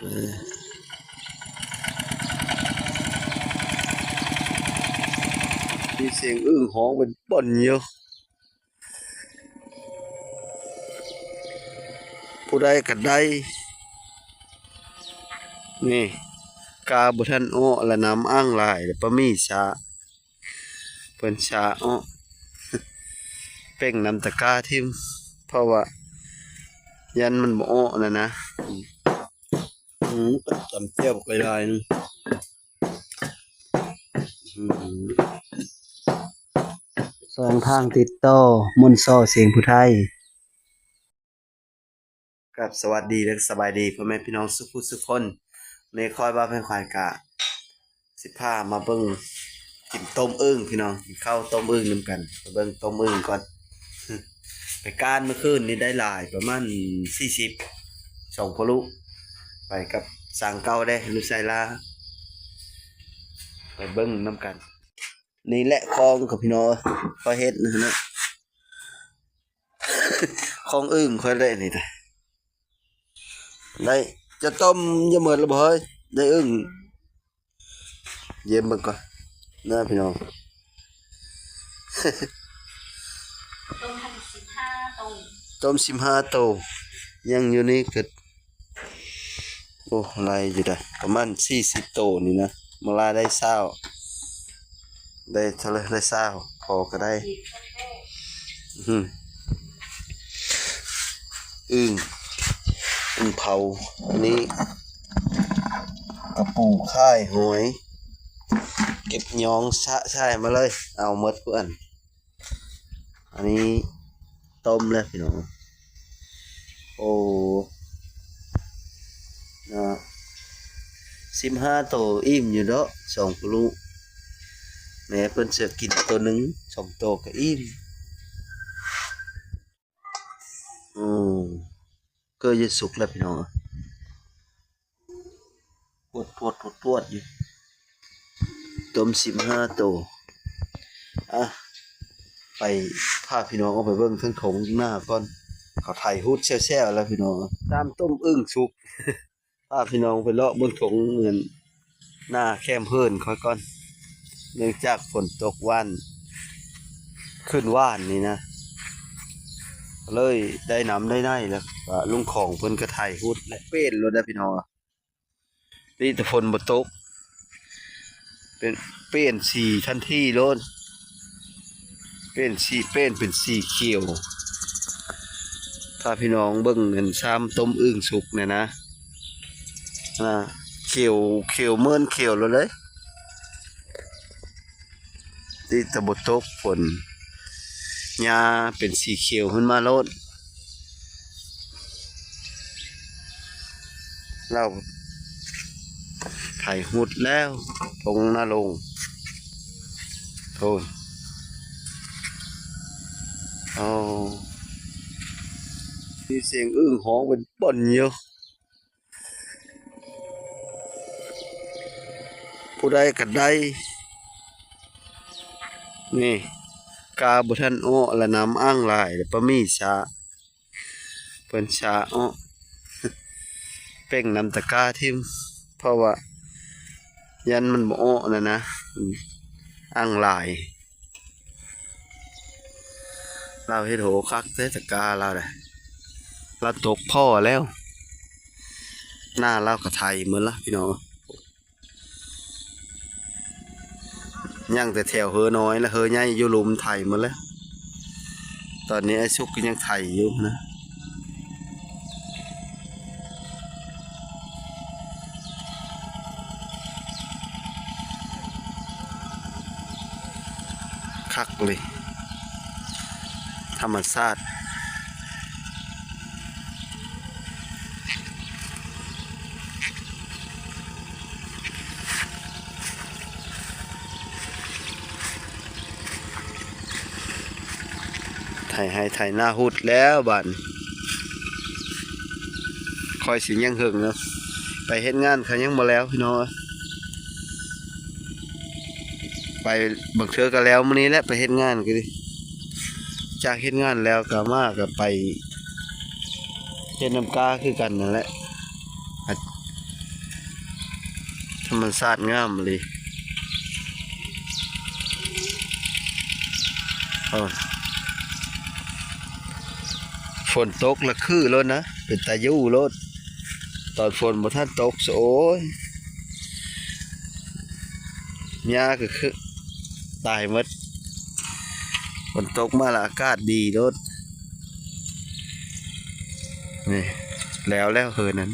มีเสียงอึ้งฮ้องเป็นป่นอยู่ผู้ใดก็ได้นี่กาบุทันโอละน้ำอ้างลายปะมีชาเพิ่นชาอ้อเป่งน้ำตะกาทิมเพราะว่ายันมันบ่อ้อนะจำเจียวก็ได้นึสองทางติดต่อมนต์ซ้อเสียงผู้ไทยกับสวัสดีและสบายดีพ่อแม่พี่น้องสุขุสุขคนในคอยว่าเพิ่นควายกะสิพามาเบิ่งกินต้มอึ่งพี่น้องกินข้าวต้มอึ่งนำกันไปเบิ่งต้มอึ่งก่อนไปก้านเมื่อคืนนี้ได้หลายประมาณ40 2พลุไปกับสางเก่าได้ลูกไซลาไปเบิ่งนำกันนี่แหละคลองกับพี่น้องค่อยเฮ็ดนะคลองอึ่งค่อยได้นี่นะได้จะต้มจะเหมือนระเบิดได้อึ่งเยี่ยมบ้างก่อนนะพี่น้องต้ม15 โตยังอยู่นี่เกิดโอ้ลายอยู่ได้ประมาณ40 โตนี่นะมาลาได้20ได้เท่าไรได้20พอก็ได้อึ่งเผาอันนี้กระปูค่ายหอยเก็บยองใช่มาเลยเอาหมดเพื่อนอันนี้ต้มเลยพี่น้องโอ้นะ15 โตอิ่มอยู่เนาะ2 กิโลแม่เพิ่นเสือกินตัวหนึ่ง2 โตก็อิ่มก็จะสุกแล้วพี่น้องปวดอยู่ต้ม15 โตไปพาพี่น้องเอาไปเบิ่งทั้งถงหน้าก่อนเขาไถฮุดแซ่ๆแล้วพี่น้องตามต้มอึ่งสุกพาพี่น้องไปเลาะบนถงเงินหน้าแคมเพิ่นค่อยก่อนเนื่องจากฝนตกว่านขึ้นว่านนี่นะเลยได้น้ำได้แล้วลุงของเพิ่นก็ไถฮุดและเป็นรถได้พี่น้องนี่แต่ฝนบ่ตกเป็นสีทันทีโลดเป็นสีเขียวถ้าพี่น้องเบิ่งเงินซ้ำต้มอึ่งสุกเนี่ยนะเขียวเมินเขียวเลยที่ตะบตกฝนหญ้าเป็นสีเขียวขึ้นมาโลดเราไถหุดแล้วตรงหน้าลงโทษมีเสียงอึ่งฮ้องเป็นป่นอยู่ผู้ใดก็ได้นี่กาบุทันโอละน้ำอ้างลายปะมีชาเพิ่นชาอ้อเป่งน้ำตะกาทิมเพราะว่ายันมันบ่อ้อนะอ้างลายเราเฮ็ดโหคักเทศกาเราได้เราตกพ่อแล้วหน้าเราก็ไทยเหมือนละพี่น้องยังแต่แถวเฮอน้อยแล้วเฮอใหญ่อยู่ลุมไทยหมดแล้วตอนนี้ไอ้ชุกก็ยังไทยอยู่นะคักเลยธรรมชาติไทยหน้าหุดแล้วบ้านคอยสิยังหึงเนาะไปเฮ็ดงานเขายังมาแล้วพี่น้องไปบังเทือกันแล้วมื้อนี้แหละไปเฮ็ดงานกันดิจากเฮ็ดงานแล้วก็มาก็ไปเฮ็ดน้ำกาคือกันนั่นแหละ ธรรมชาติงามเลยฝนตกละคือรถนะเป็นตายู่รถตอนฝนบ่ทันตกโอ้ยหญ้าก็คือตายหมดฝนตกมาละอากาศดีรถนี่แล้วเฮือนั้น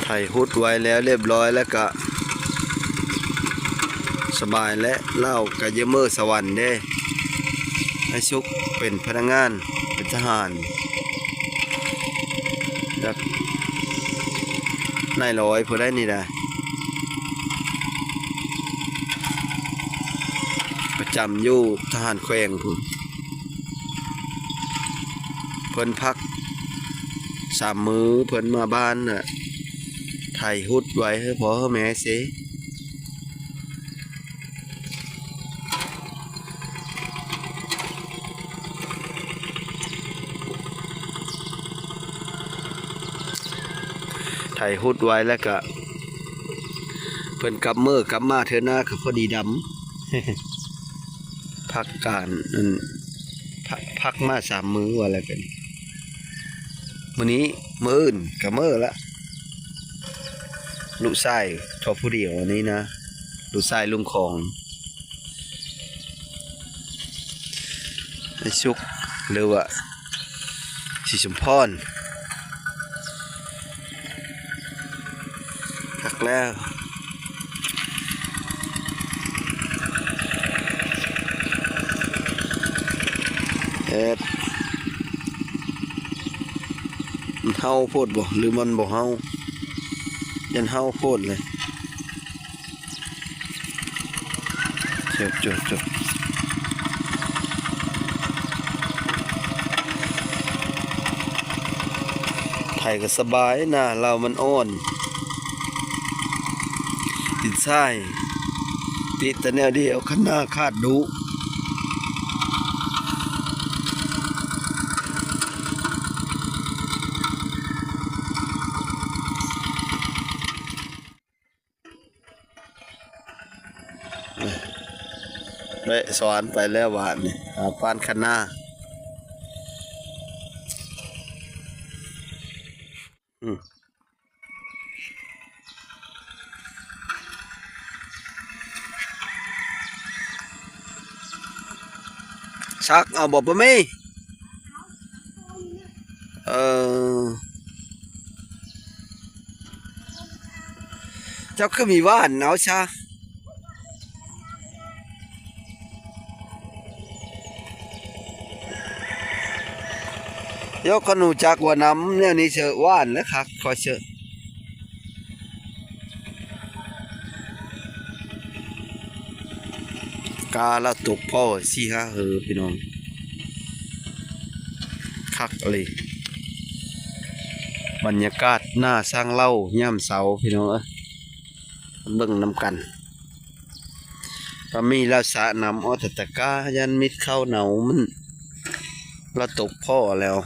ไถหุดไว้แล้วเรียบร้อยแล้วก็สบายและเล่ากะเยเมอร์สวรรค์เด้ให้ชุกเป็นพนักงานเป็นทหารดักนายร้อยพอได้นี่ได้ประจำอยู่ทหารแขวงเพิ่นพัก3 มื้อเพิ่นมาบ้านน่ะไถหุดไว้ให้พ่อให้แม่สิไถหุดไว้แล้วก็เพิ่นกลับมาเทื่อหน้าก็พอดีดำ พักการพักมา3 มื้อว่าแล้วกันมื้อนี้มื้ออื่นก็มื้อละลูกชายทอผู้เดียวอันนี้นะลูกชายลุงของไอ้ชุกหรือว่าสิสมพรพักแล้วมันเฮาโพดบ่หรือมันบ่เฮายันเฮาโพดเลยจบไทยก็สบายนะเรามันอ่อนติดใช่ติดแต่แนวเดียวขันหน้าคาดดุไปสอนไปแล้วหวานนี่ปานขันหน้าชักเอาบอกปะมี่เออเจ้าคือมีว่านเอาชายกขนูจักว่าน้ำเนี่ยนี่เชอว่านแล้วครับคอยเชอกาละตกพ่อ4-5เฮอพี่น้องคักอะไรบรรยากาศหน้าสร้างเล่าย่ำเสาพี่น้องเบิ่งน้ำกันก็มีลาสะน้ำออตะกายันมิดเข้าเหนามันละตกพ่อแล้ว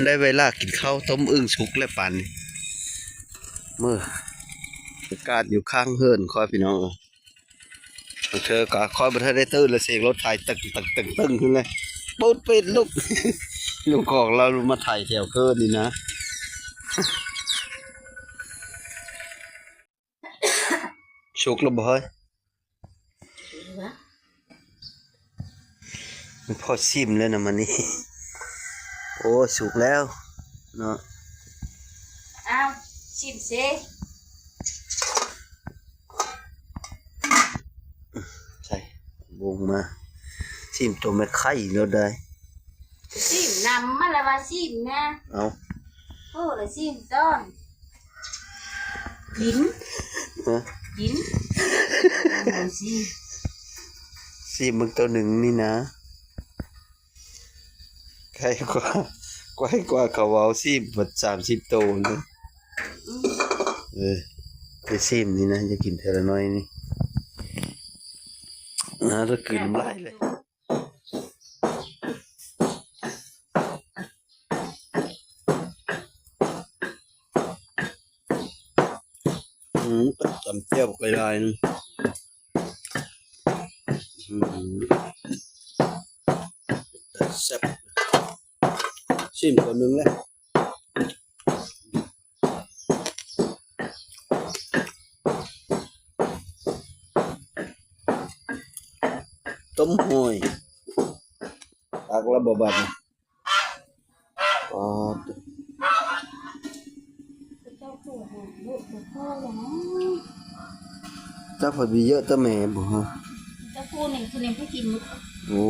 ได้เวลากินข้าวต้มอึ่งสุกและปั่นเมื่ออากาศอยู่ข้างเฮือนคอยพี่น้องเธอก็คอยบันเทิงได้ตื่นแล้วเสียงรถไถตึงขึ้นเลยปุ๊บปิดลูกลูกของเรามาไถแถวเฮือนนี่นะสุกแล้วบ่เฮ้ยมันพอซิมแล้วนะมันนี่โอ้สุกแล้วเนาะอ้าวชิมสิใช่วงมาซิมตัวไม่ไข่แล้วได้ชิมนำมาแล้วว่าชิมนะเอาโอ้ละชิมต้นกินซิมมึงตัวหนึ่งนี่นะ ใครกว่าไกวกว่าเขาเอาซีมบัด30โตนะไปซีมนี่นะจะกินเทละน้อยนี่นะถ้ากินน้ำลายเลยตำเจียวก็ได้นะแซ่บชิมคนหนึ่งเลยต้มหอยตักละบบัดนะปอด เจ้าผู้หาลูกพ่ออย่างนั้น เจ้าพอดีเยอะตะแม่บ่ฮะ เจ้าผู้หนึ่งคนหนึ่งผู้กินมุก โอ้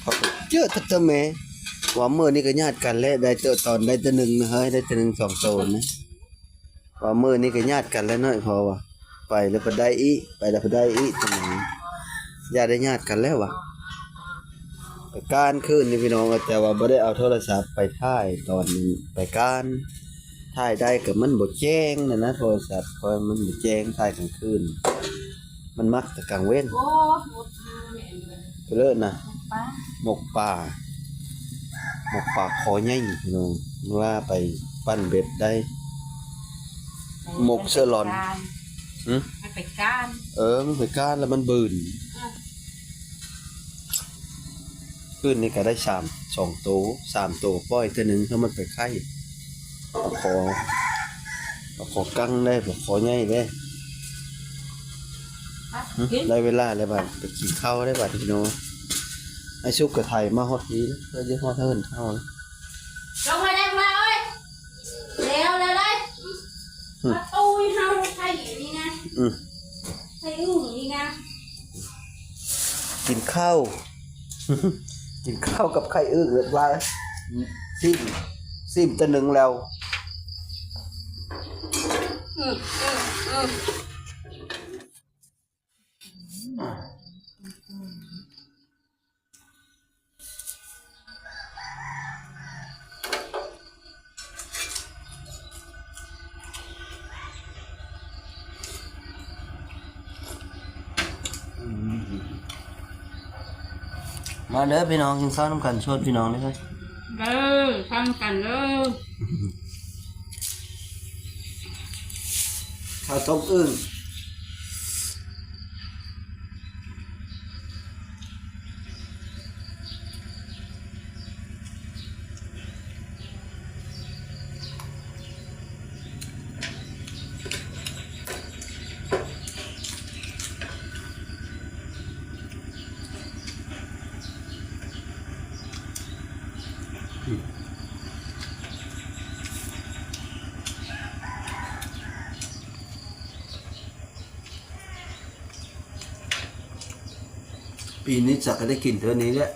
เขาก็เยอะตะแม่ว่ามื้อนี้ก็ญาติกันแล้วได้เตอตอนได้แตะหนึ่งนะเฮ้ยได้แตะหนึ่ง2โตนนะว่ามื้อนี้ก็ญาติกันแล้วน้อยพอว่ะไปแล้วก็ได้อีไปแล้วก็ได้อีตะแม่ญาติได้ญาติกันแล้วว่ะไปการคืนนี่พี่น้องแต่ว่าบ่ได้เอาโทรศัพท์ไปถ่ายตอนนี้ไปการถ่ายได้ก็มันบ่แจ้งนะโทรศัพท์เพราะมันบ่แจ้งถ่ายกลางคืนมันมักแต่กลางเว้น โอ้หมดเนี่ย ไปเลิศนะ ป้า หมกป่าหมกป่าคอใหญ่พี่น้องว่าไปปั้นเบ็ดได้หมกเสื้อหลอนหึ ไม่ไปก้าน มันไปก้านแล้วมันบืนขึ้นนี่ก็ได้2โต3โตปล่อยตัวหนึ่งถ้ามันไปไข่เอาขอกั้งได้ขอใหญ่ได้ได้เวลาแล้วบัดไปกินข้าวได้บัดพี่น้องไอ้ชุกกับไทยมาฮอดนี้เพื่อจะฮอดเทินเท่า ลงมาได้มาเอ้ยเร็วเลยเลยมาตุ้ยเฮาไทยอยู่นี่นะไทยอยู่นี่นะ กินข้าว กินข้าวกับไข่อึ่งเรียบร้อยซิมตัวหนึ่งแล้วมาเด้อพี่น้องกินข้าวน้ำกันชวนพี่น้องได้ไหม เด้อทำกันเด้อ ข้าวต้มอึ่งปีนี้จะได้กินเท่านี้แหละ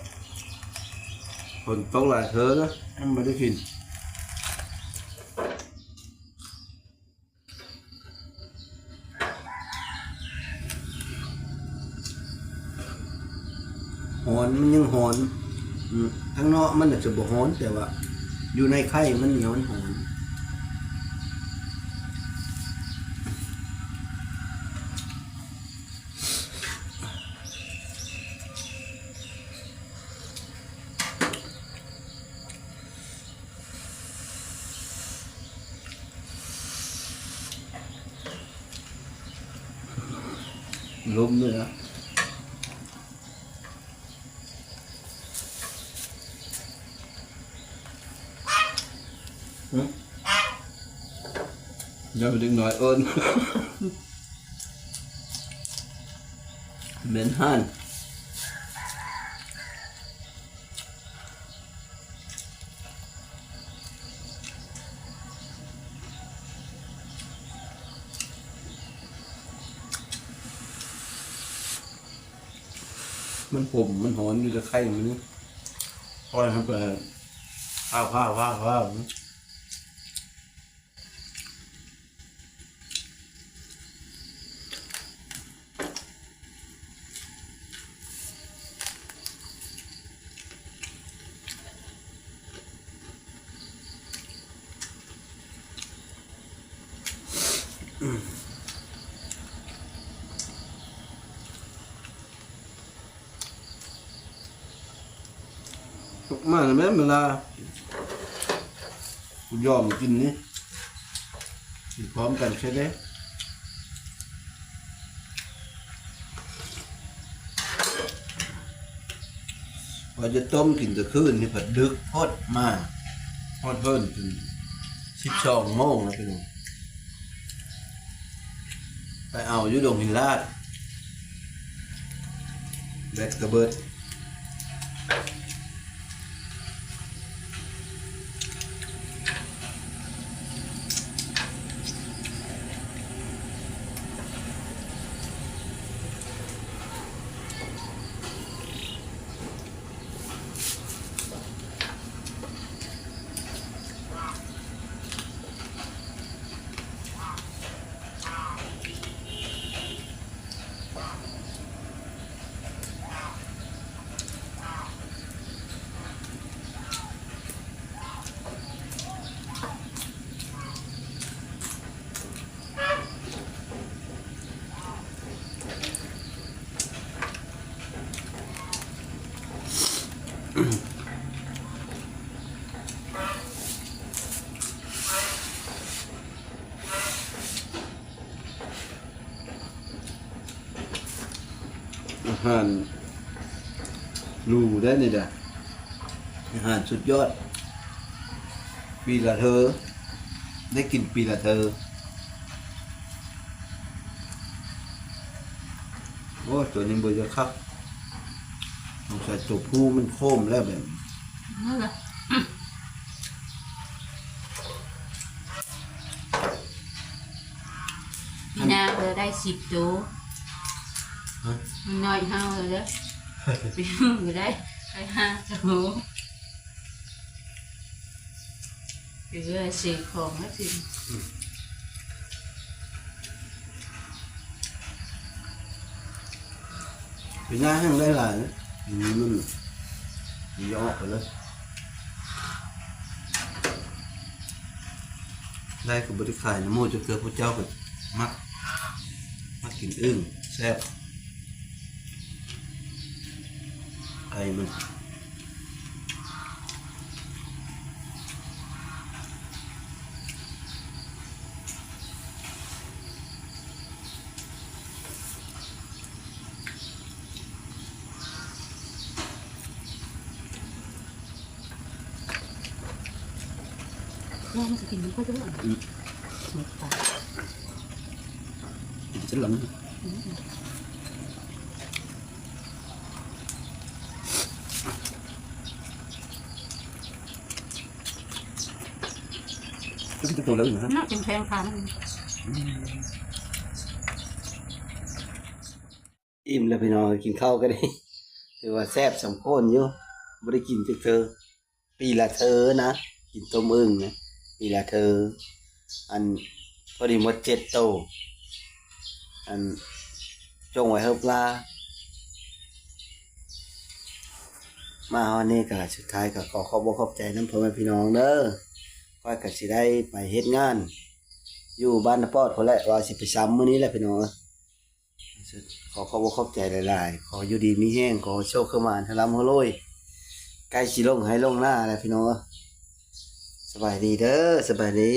ฝนตกหลายเธอนะมันไม่ได้กินหอนมันยังหอนข้างนอกมันอาจจะบ่หอนแต่ว่าอยู่ในไข่มันย้อนหอนลมด้วยนะอย่าไปดึงหน่อยเอิญ เหม็นห่านมันหอนอยู่จะไข่มันนี่ปล่อยมันไปข้าว มาแม่นเวลา กูยอมกินนี่กินพร้อมกันใช่ไหมว่าจะต้มกินตะคืนนี่ผัดดึกพอดมาพอดเพิ่นถึง12 โมงแล้วพี่น้องไปเอาอยู่ดงหินลาดแบตกระเบิดอาหารรูได้นี่แหละอาหารสุดยอดปีละเธอได้กินปีละเธอโอ้ตัวนี้บ่จะคักสงสัยตัวผู้มันโค้มแล้วแบบ นั่นแหละพี่นาเธอได้10 ตัวมันน้อยเท่าเลยเด้อพี่มือได้5 ตัวพี่ก็ได้ซื้อของแล้วสิ ปีหน้าให้มันได้หลายนะนี่มันย่อไปเลยได้กับบริขายนะโมจะเกิดพระเจ้ากับมักกินอึ้งแซ่บไก่มันแม่มันจะกินมันก็จะแบบหมดปาก กินจะหลังก็จะตัวแล้วอยู่ฮะ น่าเป็นแพงค่ะมัน อิ่มแล้วพี่น้องกินข้าวก็ได้ถือว่าแซ่บสมโภชอยู่ไม่ได้กินจากเธอปีละเธอนะกินต้มอึ่งนะปีละเธออันพอดีหมด7 โตอันจงไว้เฮบลามาวันนี้ก็สุดท้ายก็ขอขอบคุณขอบใจน้ำพ่อแม่พี่น้องเด้อค่อยก็สิได้ไปเฮ็ดงาน อยู่บ้านนปอดคนแหละว่าสิไปซ้ำมื้อนี้แหละพี่น้องขอขอบคุณขอบใจหลายๆขออยู่ดีมีแห้งขอโชคเข้ามาทะลำหัวโลยใกล้สิลงให้ลงหน้าแล้วพี่น้องสบายดีเด้อสบายดี